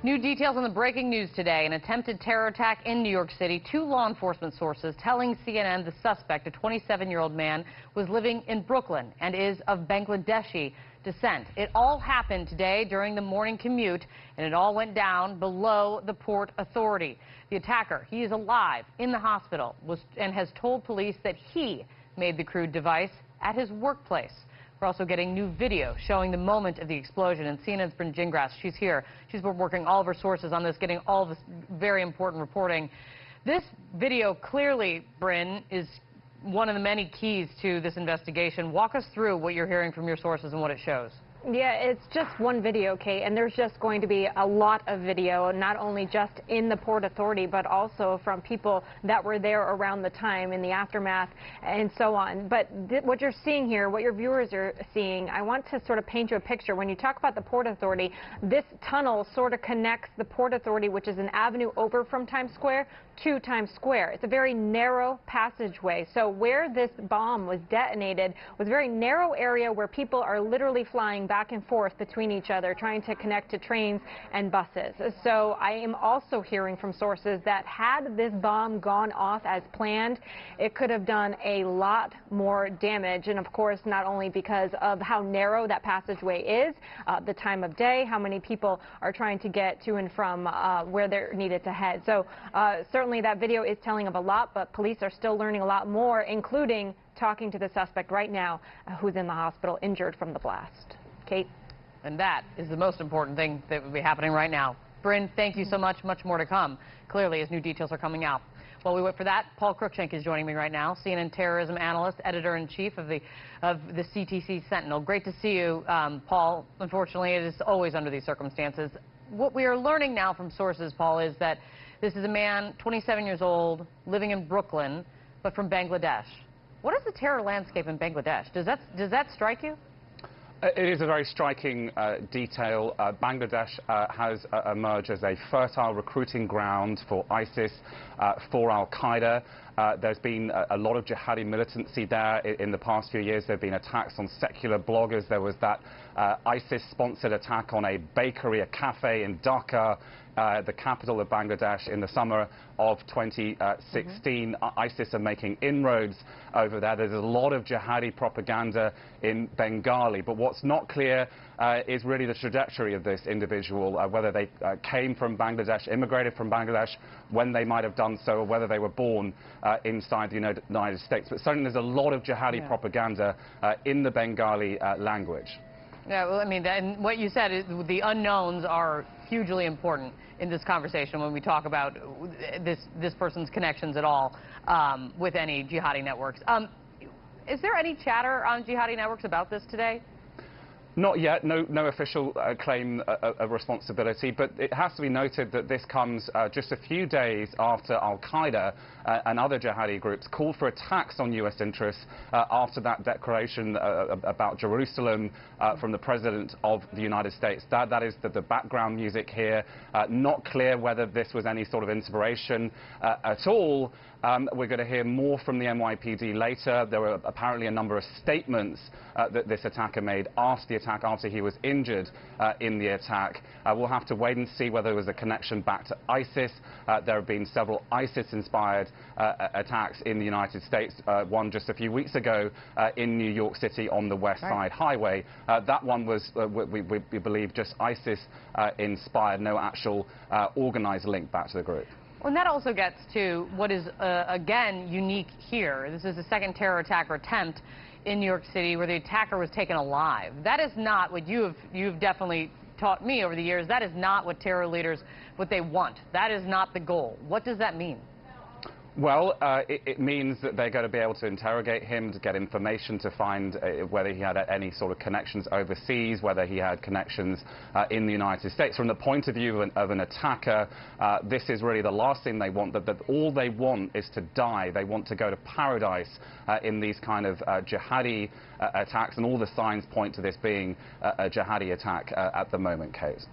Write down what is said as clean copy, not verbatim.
New details on the breaking news today. An attempted terror attack in New York City. Two law enforcement sources telling CNN the suspect, a 27-year-old man, was living in Brooklyn and is of Bangladeshi descent. It all happened today during the morning commute, and it all went down below the Port Authority. The attacker, he is alive in the hospital, and has told police that he made the crude device at his workplace. We're also getting new video showing the moment of the explosion, and CNN's Bryn Gingras, she's here. She's been working all of her sources on this, getting all of this very important reporting. This video clearly, Bryn, is one of the many keys to this investigation. Walk us through what you're hearing from your sources and what it shows. Yeah, it's just one video, Kate, and there's just going to be a lot of video, not only just in the Port Authority, but also from people that were there around the time, in the aftermath, and so on. But what you're seeing here, what your viewers are seeing, I want to sort of paint you a picture. When you talk about the Port Authority, this tunnel sort of connects the Port Authority, which is an avenue over from Times Square, to Times Square. It's a very narrow passageway. So where this bomb was detonated was a very narrow area where people are literally flying back and forth between each other, trying to connect to trains and buses. So I am also hearing from sources that had this bomb gone off as planned, it could have done a lot more damage. And of course, not only because of how narrow that passageway is, the time of day, how many people are trying to get to and from where they're needed to head. So certainly that video is telling of a lot, but police are still learning a lot more, including talking to the suspect right now who's in the hospital injured from the blast. Kate? And that is the most important thing that would be happening right now. Bryn, thank you so much. Much more to come, clearly, as new details are coming out. While we wait for that, Paul Cruikshank is joining me right now, CNN terrorism analyst, editor-in-chief of the CTC Sentinel. Great to see you, Paul. Unfortunately, it is always under these circumstances. What we are learning now from sources, Paul, is that this is a man, 27 years old, living in Brooklyn, but from Bangladesh. What is the terror landscape in Bangladesh? Does that strike you? It is a very striking detail. Bangladesh has emerged as a fertile recruiting ground for ISIS, for Al-Qaeda. There's been a lot of jihadi militancy there in the past few years. There have been attacks on secular bloggers. There was that ISIS-sponsored attack on a bakery, a cafe in Dhaka, the capital of Bangladesh, in the summer of 2016. ISIS are making inroads over there. There's a lot of jihadi propaganda in Bengali. But what's not clear is really the trajectory of this individual, whether they came from Bangladesh, immigrated from Bangladesh, when they might have done so, or whether they were born inside the United States. But certainly there's a lot of jihadi propaganda in the Bengali language. Yeah, well, I mean, and what you said is the unknowns are hugely important in this conversation when we talk about this person's connections at all with any jihadi networks. Is there any chatter on jihadi networks about this today? Not yet. No official claim of responsibility, but it has to be noted that this comes just a few days after Al-Qaeda and other jihadi groups called for attacks on U.S. interests after that declaration about Jerusalem from the President of the United States. That is the background music here. Not clear whether this was any sort of inspiration at all. We're going to hear more from the NYPD later. There were apparently a number of statements that this attacker made after the attack, after he was injured in the attack. We'll have to wait and see whether there was a connection back to ISIS. There have been several ISIS-inspired attacks in the United States. One just a few weeks ago in New York City on the West Side Highway. That one was, we believe, just ISIS-inspired, no actual organized link back to the group. Well, and that also gets to what is, again, unique here. This is the second terror attack or attempt in New York City where the attacker was taken alive. That is not what you've definitely taught me over the years. That is not what terror leaders, what they want. That is not the goal. What does that mean? Well, it means that they're going to be able to interrogate him to get information to find whether he had any sort of connections overseas, whether he had connections in the United States. From the point of view of an attacker, this is really the last thing they want. That all they want is to die. They want to go to paradise in these kind of jihadi attacks, and all the signs point to this being a jihadi attack at the moment, Kate.